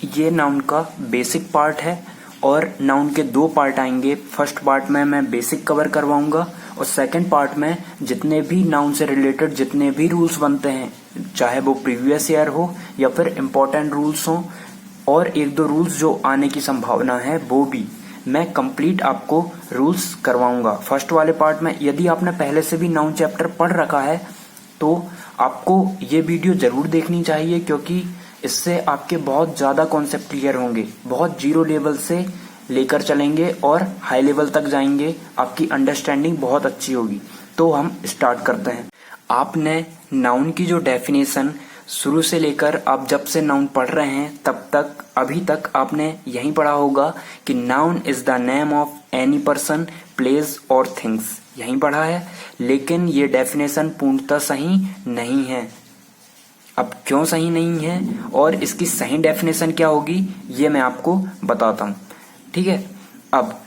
ये नाउन का basic part है और नाउन के दो पार्ट आएंगे। फर्स्ट पार्ट में मैं बेसिक कवर करवाऊंगा और सेकंड पार्ट में जितने भी नाउन से रिलेटेड जितने भी रूल्स बनते हैं, चाहे वो प्रीवियस ईयर हो या फिर इम्पोर्टेंट रूल्स हो, और एक दो रूल्स जो आने की संभावना है वो भी मैं कंप्लीट आपको रूल्स करवाऊंगा। फर्स्ट वाले पार्ट में यदि आपने पहले से भी नाउन चैप्टर पढ़ रखा है तो आपको ये वीडियो जरूर देखनी चाहिए, क्योंकि इससे आपके बहुत ज्यादा कॉन्सेप्ट क्लियर होंगे। बहुत जीरो लेवल से लेकर चलेंगे और हाई लेवल तक जाएंगे, आपकी अंडरस्टैंडिंग बहुत अच्छी होगी। तो हम स्टार्ट करते हैं। आपने नाउन की जो डेफिनेशन शुरू से लेकर आप जब से नाउन पढ़ रहे हैं तब तक अभी तक आपने यही पढ़ा होगा कि noun is the name of any person, place और थिंग्स, यही पढ़ा है। लेकिन ये डेफिनेशन पूर्णतः सही नहीं है। अब क्यों सही नहीं है और इसकी सही डेफिनेशन क्या होगी ये मैं आपको बताता हूं, ठीक है। अब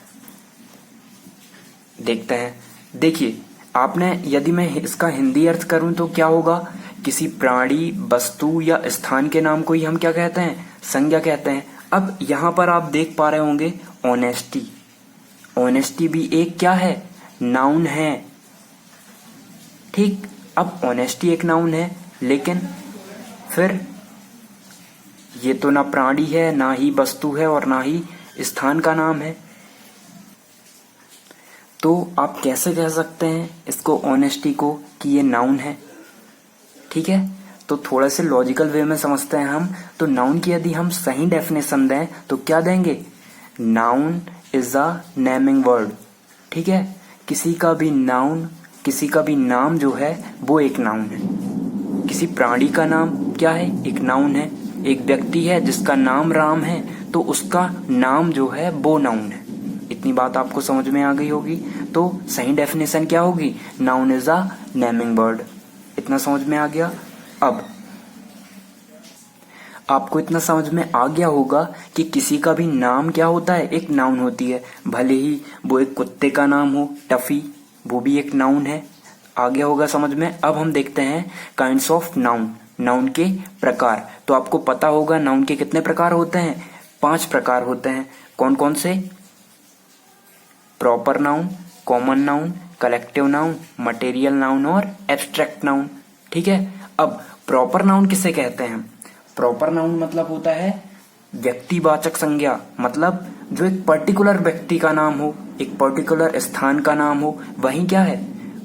देखते हैं। देखिए, आपने यदि मैं इसका हिंदी अर्थ करूं तो क्या होगा, किसी प्राणी, वस्तु या स्थान के नाम को ही हम क्या कहते हैं, संज्ञा कहते हैं। अब यहां पर आप देख पा रहे होंगे ऑनेस्टी, ऑनेस्टी भी एक क्या है, नाउन है, ठीक। अब ऑनेस्टी एक नाउन है, लेकिन फिर ये तो ना प्राणी है, ना ही वस्तु है और ना ही स्थान का नाम है। तो आप कैसे कह सकते हैं इसको, ऑनेस्टी को, कि ये नाउन है, ठीक है। तो थोड़ा से लॉजिकल वे में समझते हैं हम। तो नाउन की यदि हम सही डेफिनेशन दें तो क्या देंगे, noun is a naming word, ठीक है। किसी का भी नाउन, किसी का भी नाम जो है वो एक नाउन है। किसी प्राणी का नाम क्या है, एक नाउन है। एक व्यक्ति है जिसका नाम राम है तो उसका नाम जो है वो नाउन है। इतनी बात आपको समझ में आ गई होगी। तो सही डेफिनेशन क्या होगी, noun is a naming word. इतना समझ में आ गया। अब आपको इतना समझ में आ गया होगा कि किसी का भी नाम क्या होता है, एक नाउन होती है। भले ही वो एक कुत्ते का नाम हो, टफी, वो भी एक नाउन है। आ गया होगा समझ में। अब हम देखते हैं काइंड्स ऑफ नाउन, नाउन के प्रकार। तो आपको पता होगा नाउन के कितने प्रकार होते हैं, 5 प्रकार होते हैं। कौन कौन से, proper noun, common noun, collective noun, material noun और एब्स्ट्रैक्ट नाउन, ठीक है। अब प्रॉपर नाउन किसे कहते हैं, प्रॉपर नाउन मतलब होता है व्यक्तिवाचक संज्ञा, मतलब जो एक पर्टिकुलर व्यक्ति का नाम हो, एक पर्टिकुलर स्थान का नाम हो, वही क्या है,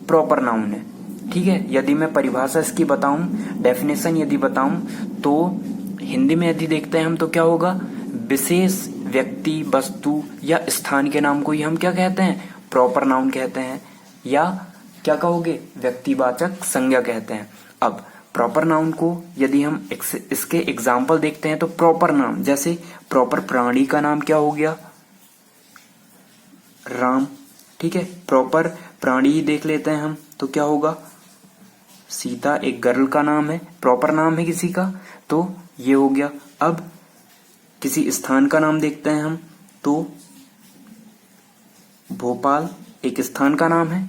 प्रॉपर नाउन है, ठीक है। यदि मैं परिभाषा इसकी बताऊं, डेफिनेशन यदि बताऊं, तो हिंदी में यदि देखते हैं हम तो क्या होगा, विशेष व्यक्ति, वस्तु या स्थान के नाम को ही हम क्या कहते हैं, प्रॉपर नाउन कहते हैं, या क्या कहोगे, व्यक्तिवाचक संज्ञा कहते हैं। अब प्रॉपर नाउन को यदि हम इसके एग्जाम्पल देखते हैं तो प्रॉपर नाम, जैसे प्रॉपर प्राणी का नाम क्या हो गया, राम, ठीक है। प्रॉपर प्राणी ही देख लेते हैं हम तो क्या होगा, सीता, एक गर्ल का नाम है, प्रॉपर नाम है किसी का, तो ये हो गया। अब किसी स्थान का नाम देखते हैं हम तो भोपाल एक स्थान का नाम है,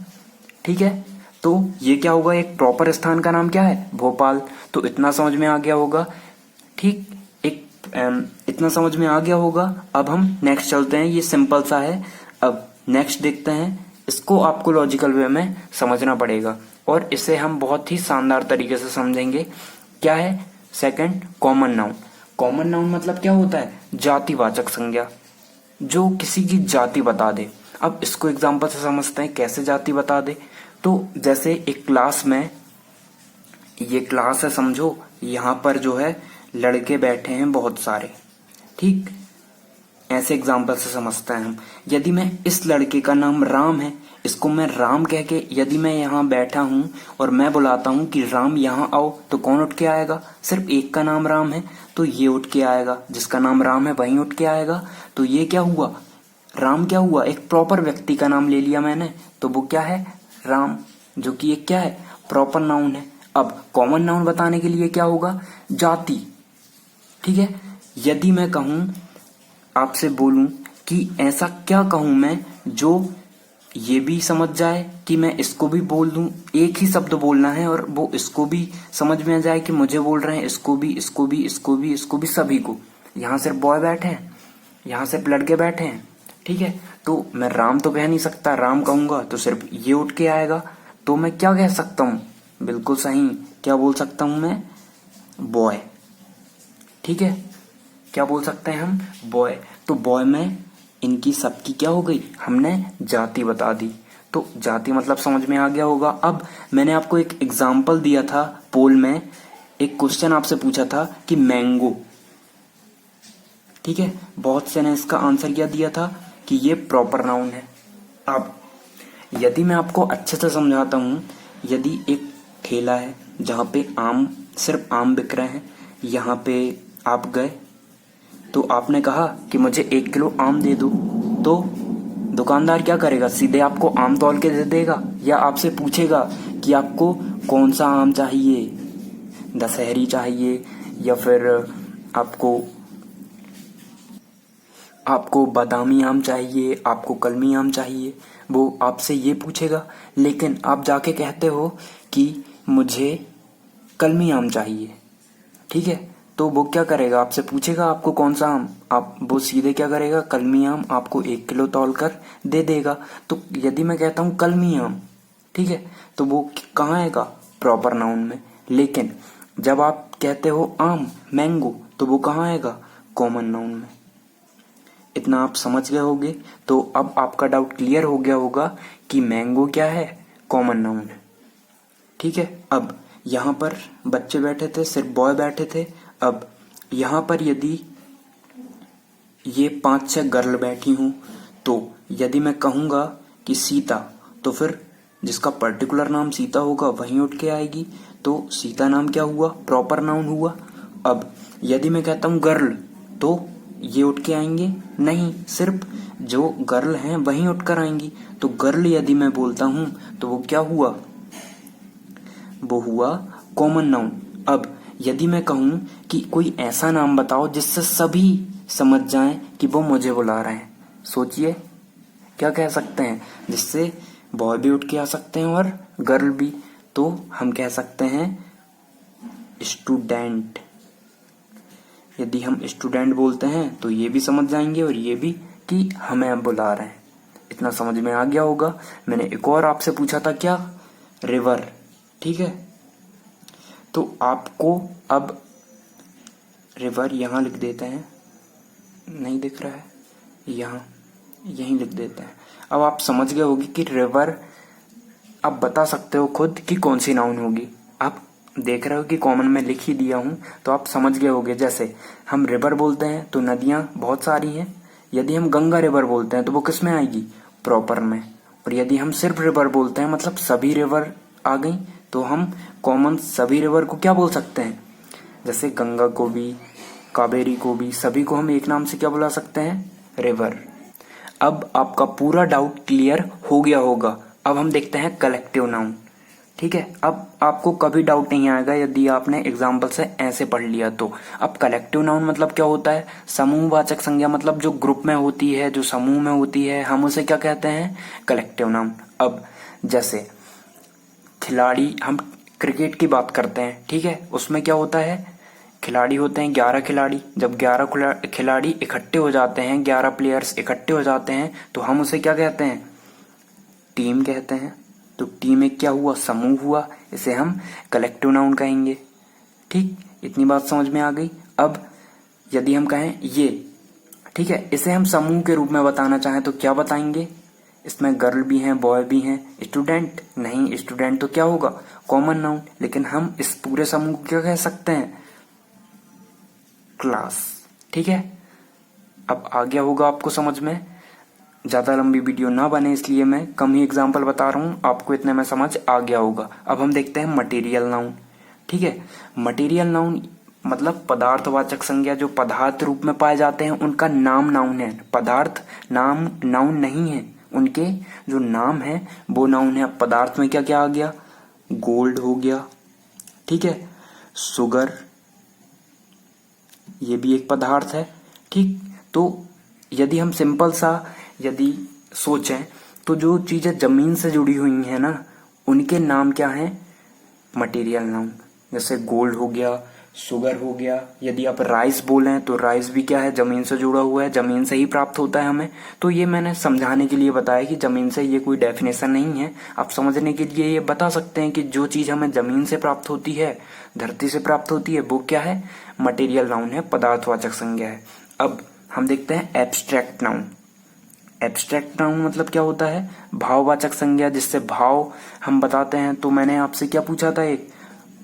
ठीक है। तो ये क्या होगा, एक प्रॉपर स्थान का नाम क्या है, भोपाल। तो इतना समझ में आ गया होगा, ठीक। इतना समझ में आ गया होगा। अब हम नेक्स्ट चलते हैं, ये सिंपल सा है। अब नेक्स्ट देखते हैं, इसको आपको लॉजिकल वे में समझना पड़ेगा और इसे हम बहुत ही शानदार तरीके से समझेंगे। क्या है, second, common noun. Common noun मतलब क्या होता है, जातिवाचक संज्ञा, जो किसी की जाति बता दे। अब इसको एग्जांपल से समझते हैं, कैसे जाति बता दे। तो जैसे एक क्लास में, ये क्लास है समझो, यहाँ पर जो है लड़के बैठे हैं बहुत सारे, ठीक। ऐसे एग्जाम्पल से समझते हैं हम। यदि मैं इस लड़के का नाम राम है, इसको मैं राम कह के यदि मैं यहाँ बैठा हूं और मैं बुलाता हूं कि राम यहाँ आओ, तो कौन उठ के आएगा, सिर्फ एक का नाम राम है तो ये उठ के आएगा, जिसका नाम राम है वही उठ के आएगा। तो ये क्या हुआ, राम क्या हुआ, एक प्रॉपर व्यक्ति का नाम ले लिया मैंने, तो वो क्या है, राम, जो कि एक क्या है, प्रॉपर नाउन है। अब कॉमन नाउन बताने के लिए क्या होगा, जाति, ठीक है। यदि मैं कहूं, आपसे बोलूं कि ऐसा क्या कहूं मैं जो ये भी समझ जाए कि मैं इसको भी बोल दूं, एक ही शब्द बोलना है और वो इसको भी समझ में आ जाए कि मुझे बोल रहे हैं, इसको भी, इसको भी, इसको भी, इसको भी, सभी को, यहाँ सिर्फ बॉय बैठे हैं, यहाँ सिर्फ लड़के बैठे हैं, ठीक है। तो मैं राम तो कह नहीं सकता, राम कहूंगा तो सिर्फ ये उठ के आएगा, तो मैं क्या कह सकता हूँ, बिल्कुल सही, क्या बोल सकता हूं मैं, बॉय, ठीक है। क्या बोल सकते हैं हम, बॉय। तो बॉय में इनकी सबकी क्या हो गई, हमने जाति बता दी। तो जाति मतलब समझ में आ गया होगा। अब मैंने आपको एक एग्जाम्पल दिया था पोल में, एक क्वेश्चन आपसे पूछा था कि मैंगो, ठीक है, बहुत से ने इसका आंसर क्या दिया था कि ये प्रॉपर नाउन है। अब यदि मैं आपको अच्छे से समझाता हूं, यदि एक ठेला है जहां पे आम, सिर्फ आम बिक रहे हैं, यहाँ पे आप गए तो आपने कहा कि मुझे 1 किलो आम दे दो, तो दुकानदार क्या करेगा, सीधे आपको आम तौल के दे देगा या आपसे पूछेगा कि आपको कौन सा आम चाहिए, दशहरी चाहिए या फिर आपको बादामी आम चाहिए, आपको कलमी आम चाहिए, वो आपसे ये पूछेगा। लेकिन आप जाके कहते हो कि मुझे कलमी आम चाहिए, ठीक है, तो वो क्या करेगा, आपसे पूछेगा आपको कौन सा आम, वो सीधे क्या करेगा, कलमी आम आपको 1 किलो तौल कर दे देगा। तो यदि मैं कहता हूं कलमी आम, ठीक है, तो वो कहाँ आएगा, प्रॉपर नाउन में। लेकिन जब आप कहते हो आम, मैंगो, तो वो कहाँ आएगा, कॉमन नाउन में। इतना आप समझ गए होंगे। तो अब आपका डाउट क्लियर हो गया होगा कि मैंगो क्या है, कॉमन नाउन है, ठीक है। अब यहाँ पर बच्चे बैठे थे, सिर्फ बॉय बैठे थे। अब यहाँ पर यदि ये 5-6 गर्ल बैठी हूं, तो यदि मैं कहूंगा कि सीता, तो फिर जिसका पर्टिकुलर नाम सीता होगा वहीं उठ के आएगी, तो सीता नाम क्या हुआ, प्रॉपर नाउन हुआ। अब यदि मैं कहता हूं गर्ल, तो ये उठ के आएंगे नहीं, सिर्फ जो गर्ल हैं वहीं उठकर आएंगी। तो गर्ल यदि मैं बोलता हूं तो वो क्या हुआ, वो हुआ कॉमन नाउन। अब यदि मैं कहूं कि कोई ऐसा नाम बताओ जिससे सभी समझ जाएं कि वो मुझे बुला रहे हैं, सोचिए क्या कह सकते हैं, जिससे बॉय भी उठ के आ सकते हैं और गर्ल भी। तो हम कह सकते हैं स्टूडेंट। यदि हम स्टूडेंट बोलते हैं तो ये भी समझ जाएंगे और ये भी कि हमें बुला रहे हैं। इतना समझ में आ गया होगा। मैंने एक और आपसे पूछा था क्या, रिवर, ठीक है। तो आपको अब रिवर यहां लिख देते हैं, नहीं दिख रहा है, यहीं लिख देते हैं। अब आप समझ गए होगी कि रिवर, अब बता सकते हो खुद कि कौन सी नाउन होगी। आप देख रहे हो कि कॉमन में लिख ही दिया हूं, तो आप समझ गए होगे। जैसे हम रिवर बोलते हैं तो नदियां बहुत सारी हैं, यदि हम गंगा रिवर बोलते हैं तो वो किस में आएगी, प्रॉपर में। और यदि हम सिर्फ रिवर बोलते हैं मतलब सभी रिवर आ गई, तो हम कॉमन सभी रिवर को क्या बोल सकते हैं, जैसे गंगा को भी, कावेरी को भी, सभी को हम एक नाम से क्या बुला सकते हैं, रिवर। अब आपका पूरा डाउट क्लियर हो गया होगा। अब हम देखते हैं कलेक्टिव नाउन, ठीक है। अब आपको कभी डाउट नहीं आएगा यदि आपने एग्जाम्पल से ऐसे पढ़ लिया तो। अब कलेक्टिव नाउन मतलब क्या होता है, समूहवाचक संज्ञा, मतलब जो ग्रुप में होती है, जो समूह में होती है, हम उसे क्या कहते हैं, कलेक्टिव नाउन। अब जैसे खिलाड़ी, हम क्रिकेट की बात करते हैं, ठीक है, उसमें क्या होता है, खिलाड़ी होते हैं 11 खिलाड़ी। जब 11 खिलाड़ी इकट्ठे हो जाते हैं, 11 प्लेयर्स इकट्ठे हो जाते हैं, तो हम उसे क्या कहते हैं, टीम कहते हैं। तो टीम एक क्या हुआ, समूह हुआ, इसे हम कलेक्टिव नाउन कहेंगे, ठीक। इतनी बात समझ में आ गई। अब यदि हम कहें ये, ठीक है, इसे हम समूह के रूप में बताना चाहें तो क्या बताएंगे, इसमें गर्ल भी हैं, बॉय भी हैं। स्टूडेंट नहीं, स्टूडेंट तो क्या होगा, कॉमन नाउन। लेकिन हम इस पूरे समूह को क्या कह सकते हैं, क्लास, ठीक है। अब आ गया होगा आपको समझ में। ज्यादा लंबी वीडियो ना बने इसलिए मैं कम ही एग्जाम्पल बता रहा हूं, आपको इतने में समझ आ गया होगा। अब हम देखते हैं मटेरियल नाउन, ठीक है। मटेरियल नाउन मतलब पदार्थवाचक संज्ञा, जो पदार्थ रूप में पाए जाते हैं उनका नाम नाउन है। पदार्थ नाम नाउन नहीं है, उनके जो नाम है वो नाउन है। पदार्थ में क्या क्या आ गया, गोल्ड हो गया, ठीक है, शुगर, ये भी एक पदार्थ है, ठीक। तो यदि हम सिंपल सा यदि सोचें तो जो चीजें जमीन से जुड़ी हुई हैं ना, उनके नाम क्या हैं, मटेरियल नाउन। जैसे गोल्ड हो गया, शुगर हो गया। यदि आप राइस बोलें तो राइस भी क्या है, जमीन से जुड़ा हुआ है, जमीन से ही प्राप्त होता है हमें। तो ये मैंने समझाने के लिए बताया कि जमीन से, ये कोई डेफिनेशन नहीं है। आप समझने के लिए ये बता सकते हैं कि जो चीज हमें जमीन से प्राप्त होती है, धरती से प्राप्त होती है, वो क्या है, मटेरियल नाउन है, पदार्थवाचक संज्ञा है। अब हम देखते हैं एब्स्ट्रैक्ट नाउन। एब्स्ट्रैक्ट नाउन मतलब क्या होता है, भाववाचक संज्ञा, जिससे भाव हम बताते हैं। तो मैंने आपसे क्या पूछा था, एक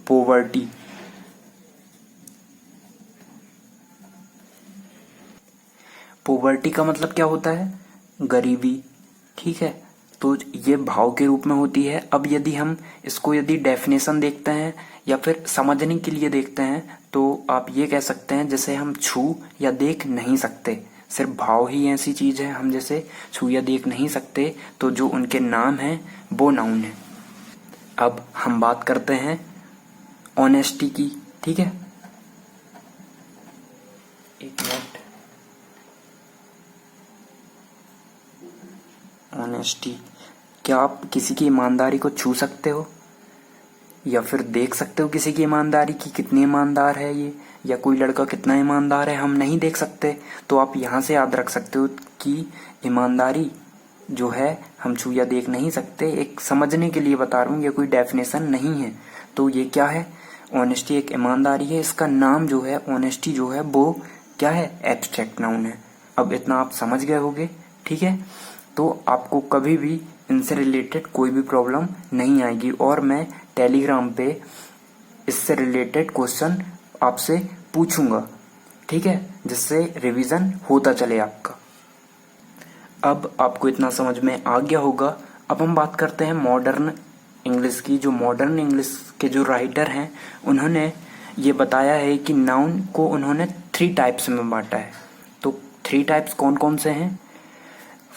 पोवर्टी। पोवर्टी का मतलब क्या होता है, गरीबी, ठीक है। तो ये भाव के रूप में होती है। अब यदि हम इसको यदि डेफिनेशन देखते हैं या फिर समझने के लिए देखते हैं, तो आप ये कह सकते हैं जैसे हम छू या देख नहीं सकते, सिर्फ भाव ही ऐसी चीज है, हम जैसे छू या देख नहीं सकते, तो जो उनके नाम है वो नाउन है। अब हम बात करते हैं ऑनेस्टी की, ठीक है। एक मिनट, ऑनेस्टी, क्या आप किसी की ईमानदारी को छू सकते हो या फिर देख सकते हो किसी की ईमानदारी की, कितनी ईमानदार है ये, या कोई लड़का कितना ईमानदार है, हम नहीं देख सकते। तो आप यहाँ से याद रख सकते हो कि ईमानदारी जो है हम छू या देख नहीं सकते, एक समझने के लिए बता रहा हूँ, ये कोई डेफिनेशन नहीं है। तो ये क्या है, ऑनेस्टी एक ईमानदारी है, इसका नाम जो है ऑनेस्टी जो है वो क्या है, एब्स्ट्रैक्ट नाउन है। अब इतना आप समझ गए होंगे, ठीक है। तो आपको कभी भी इनसे रिलेटेड कोई भी प्रॉब्लम नहीं आएगी, और मैं टेलीग्राम पे इससे रिलेटेड क्वेश्चन आपसे पूछूंगा, ठीक है, जिससे रिवीजन होता चले आपका। अब आपको इतना समझ में आ गया होगा। अब हम बात करते हैं मॉडर्न इंग्लिश की। जो मॉडर्न इंग्लिश के जो राइटर हैं, उन्होंने ये बताया है कि नाउन को उन्होंने 3 टाइप्स में बांटा है। तो 3 टाइप्स कौन कौन से हैं,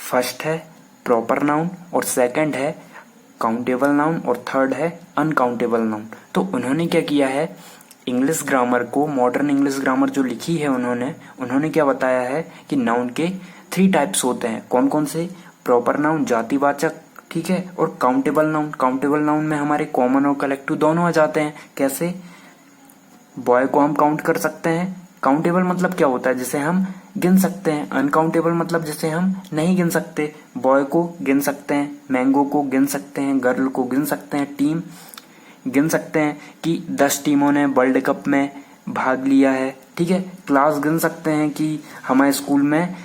फर्स्ट है प्रॉपर नाउन, और सेकंड है काउंटेबल नाउन, और थर्ड है अनकाउंटेबल नाउन। तो उन्होंने क्या किया है, इंग्लिश ग्रामर को, मॉडर्न इंग्लिश ग्रामर जो लिखी है उन्होंने क्या बताया है कि नाउन के 3 टाइप्स होते हैं। कौन कौन से, प्रॉपर नाउन जातिवाचक, ठीक है, और काउंटेबल नाउन। काउंटेबल नाउन में हमारे कॉमन और कलेक्टिव दोनों आ जाते हैं। कैसे, बॉय को हम काउंट कर सकते हैं। काउंटेबल मतलब क्या होता है, जिसे हम गिन सकते हैं। अनकाउंटेबल मतलब जिसे हम नहीं गिन सकते। बॉय को गिन सकते हैं, मैंगो को गिन सकते हैं, गर्ल को गिन सकते हैं, टीम गिन सकते हैं कि 10 टीमों ने वर्ल्ड कप में भाग लिया है, ठीक है। क्लास गिन सकते हैं कि हमारे स्कूल में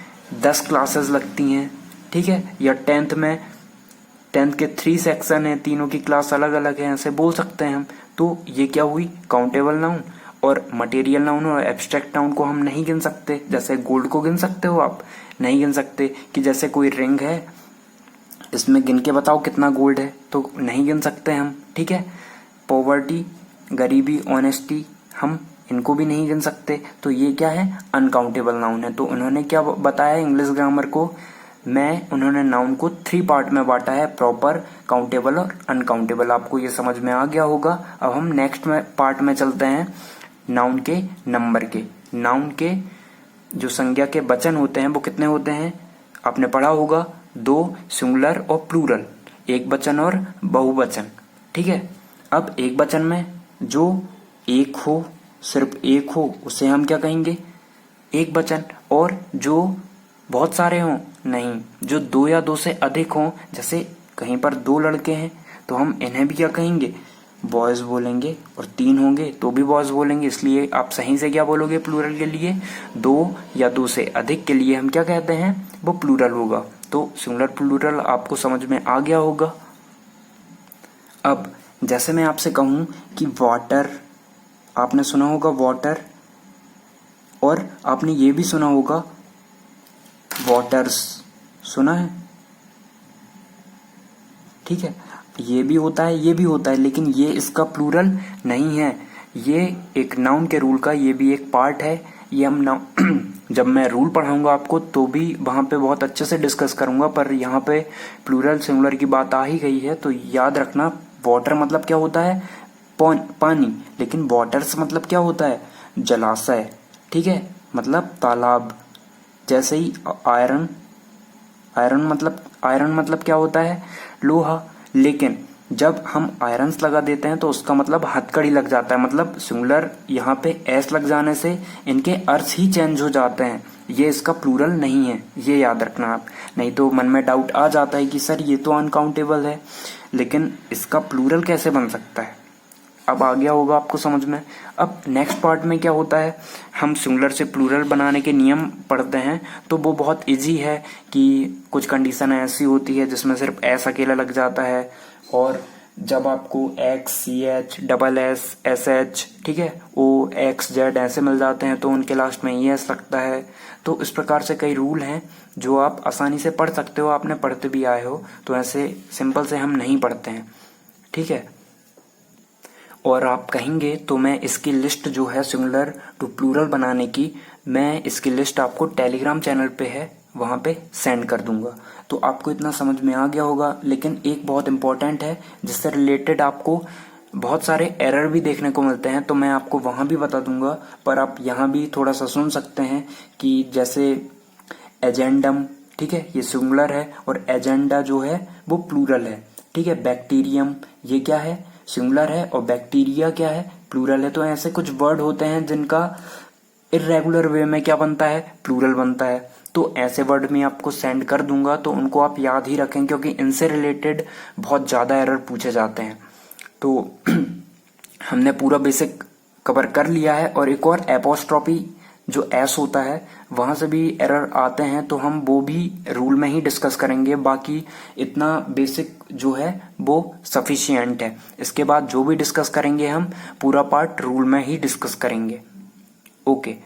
10 क्लासेस लगती हैं, ठीक है। या 10th के 3 सेक्शन हैं, तीनों की क्लास अलग अलग है, ऐसे बोल सकते हैं हम। तो ये क्या हुई, काउंटेबल नाउन। और मटेरियल नाउन और एब्स्ट्रैक्ट नाउन को हम नहीं गिन सकते। जैसे गोल्ड को गिन सकते हो आप, नहीं गिन सकते। कि जैसे कोई रिंग है, इसमें गिन के बताओ कितना गोल्ड है, तो नहीं गिन सकते हम, ठीक है। पॉवर्टी, गरीबी, ऑनेस्टी, हम इनको भी नहीं गिन सकते। तो ये क्या है, अनकाउंटेबल नाउन है। तो उन्होंने क्या बताया इंग्लिश ग्रामर को, उन्होंने नाउन को 3 पार्ट में बांटा है, प्रॉपर, काउंटेबल और अनकाउंटेबल। आपको ये समझ में आ गया होगा। अब हम नेक्स्ट पार्ट में चलते हैं, नाउन के नंबर के। नाउन के जो संज्ञा के वचन होते हैं वो कितने होते हैं, आपने पढ़ा होगा, 2 सिंगुलर और प्लूरल, एक वचन और बहुवचन, ठीक है। अब एक वचन में जो एक हो, सिर्फ एक हो, उसे हम क्या कहेंगे, एक वचन। और जो बहुत सारे हों, नहीं, जो 2 या 2 से अधिक हों, जैसे कहीं पर 2 लड़के हैं तो हम इन्हें भी क्या कहेंगे, बॉयज बोलेंगे। और 3 होंगे तो भी बॉयज बोलेंगे। इसलिए आप सही से क्या बोलोगे प्लूरल के लिए, 2 या 2 से अधिक के लिए हम क्या कहते हैं, वो प्लूरल होगा। तो सिंगुलर प्लूरल आपको समझ में आ गया होगा। अब जैसे मैं आपसे कहूं कि वाटर, आपने सुना होगा वाटर, और आपने ये भी सुना होगा वाटर्स, सुना है, ठीक है। ये भी होता है, ये भी होता है, लेकिन ये इसका प्लूरल नहीं है। ये एक नाउन के रूल का ये भी एक पार्ट है। ये हम जब मैं रूल पढ़ाऊंगा आपको तो भी वहां पे बहुत अच्छे से डिस्कस करूंगा, पर यहाँ पे प्लूरल सिंगुलर की बात आ ही गई है तो याद रखना। वाटर मतलब क्या होता है, पानी, लेकिन वाटर्स मतलब क्या होता है, जलाशय, ठीक है, मतलब तालाब। जैसे ही आयरन मतलब क्या होता है, लोहा। लेकिन जब हम आयरन्स लगा देते हैं तो उसका मतलब हथकड़ी लग जाता है, मतलब सिंगुलर यहाँ पे एस लग जाने से इनके अर्थ ही चेंज हो जाते हैं, ये इसका प्लूरल नहीं है, ये याद रखना आप। नहीं तो मन में डाउट आ जाता है कि सर ये तो अनकाउंटेबल है, लेकिन इसका प्लूरल कैसे बन सकता है। अब आ गया होगा आपको समझ में। अब नेक्स्ट पार्ट में क्या होता है, हम सिंगुलर से प्लूरल बनाने के नियम पढ़ते हैं, तो वो बहुत इजी है कि कुछ कंडीशन ऐसी होती है जिसमें सिर्फ एस अकेला लग जाता है, और जब आपको X, C H, double S, S H, ठीक है, ओ, एक्स, जेड ऐसे मिल जाते हैं तो उनके लास्ट में ई एस लगता है। तो इस प्रकार से कई रूल हैं जो आप आसानी से पढ़ सकते हो, आपने पढ़ते भी आए हो, तो ऐसे सिंपल से हम नहीं पढ़ते हैं, ठीक है। और आप कहेंगे तो मैं इसकी लिस्ट जो है सिंगुलर टू प्लूरल बनाने की, मैं इसकी लिस्ट आपको टेलीग्राम चैनल पे है, वहां पे सेंड कर दूंगा। तो आपको इतना समझ में आ गया होगा। लेकिन एक बहुत इंपॉर्टेंट है जिससे रिलेटेड आपको बहुत सारे एरर भी देखने को मिलते हैं, तो मैं आपको वहां भी बता दूंगा, पर आप यहाँ भी थोड़ा सा सुन सकते हैं कि जैसे एजेंडम, ठीक है, ये सिंगुलर है और एजेंडा जो है वो प्लूरल है, ठीक है। बैक्टीरियम ये क्या है, सिंगुलर है, और बैक्टीरिया क्या है, प्लूरल है। तो ऐसे कुछ वर्ड होते हैं जिनका इर्रेगुलर वे में क्या बनता है, प्लूरल बनता है। तो ऐसे वर्ड में आपको सेंड कर दूंगा, तो उनको आप याद ही रखें क्योंकि इनसे रिलेटेड बहुत ज्यादा एरर पूछे जाते हैं। तो हमने पूरा बेसिक कवर कर लिया है। और एक और एपोस्ट्रोफी जो एस होता है वहां से भी एरर आते हैं, तो हम वो भी रूल में ही डिस्कस करेंगे। बाकी इतना बेसिक जो है वो सफिशिएंट है। इसके बाद जो भी डिस्कस करेंगे हम पूरा पार्ट रूल में ही डिस्कस करेंगे। ओके।